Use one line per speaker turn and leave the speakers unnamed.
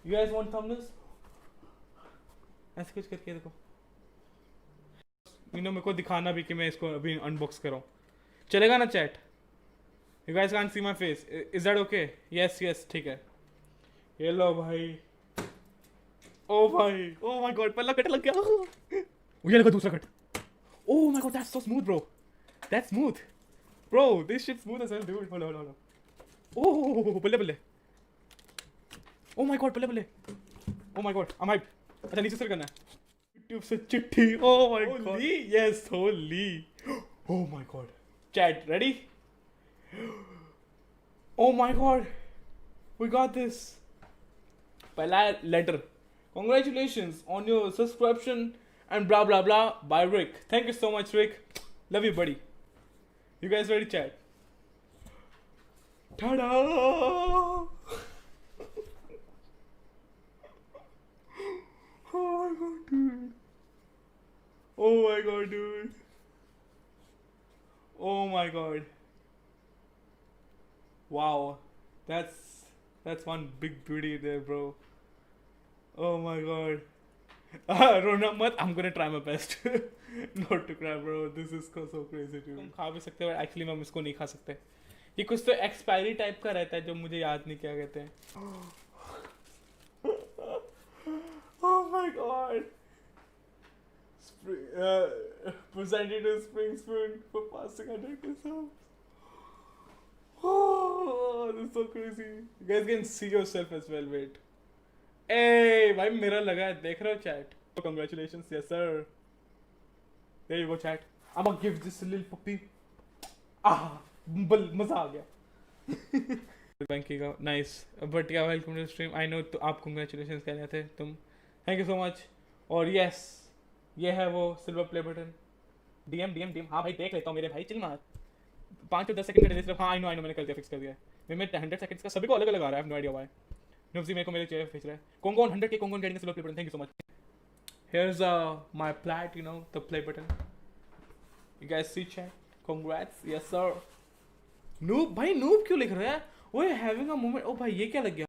You guys want thumbnails? ऐसे कुछ करके देखो. मेरे को दिखाना भी कि मैं इसको अभी अनबॉक्स कर रहा हूँ. चलेगा ना chat? You guys can't see my face. Is that okay? Yes, yes, ठीक है. ये लो भाई. Oh भाई. Oh my god, पहला कट लग गया. ये लगा दूसरा cut. Oh my god, that's so smooth, bro. That's smooth. Bro, this shit's smooth as hell, dude. Hold on. Oh, बल्ले बल्ले. Oh my god, बल्ले बल्ले. Oh my god, I'm hyped. अच्छा नीचे से करना है. YouTube से चिट्ठी. Oh my god. Holy? Yes, holy. Oh my god. Chat, ready? Oh my god. We got this. पहला letter. Congratulations on your subscription and blah blah blah by Rick. Thank you so much, Rick. Love you, buddy. You guys ready, chat? Ta-da! Oh my god, dude. Oh my god, dude. Oh my god. Wow. That's one big beauty there, bro. Oh my god. रोना मत. I'm gonna try my best not to cry, bro. This is so crazy, dude. हम खा भी सकते हैं, actually हम इसको नहीं खा सकते. ये कुछ तो एक्सपायरी टाइप का रहता है जो मुझे याद नहीं क्या कहते हैं. Oh my god. Presented to Spring Spoon for passing under this house. Oh, this is so crazy. You guys can see yourself as well. Wait. Hey, भाई मेरा लगा है. देख रहे हो chat? Congratulations, yes sir. There you go, chat. I'm gonna give this little puppy. मजा आ गया. बैंकी का nice. But yeah, welcome to the stream. I know तो आप congratulations कह रहे थे तुम. Thank you so much. और yes, ये है वो सिल्वर प्ले बटन. DM. हाँ भाई देख लेता हूँ मेरे भाई. चिल मार. 5 से 10 सेकंड का डिले. हाँ आई नो मैंने कर दिया, फिक्स कर दिया. मैं 100 सेकंड्स का सभी को अलग अलग आ रहा है. I have no idea why. नब्जी मेरे को मेरे चेहरे खींच रहा है. कौन 100 के कौन getting silver play button. Thank you so much. Here's my plat, the play button. You guys see chat? Congrats, yes sir. Noob भाई noob क्यों लिख रहा है? ओए having a moment. ओ भाई ये क्या लग गया?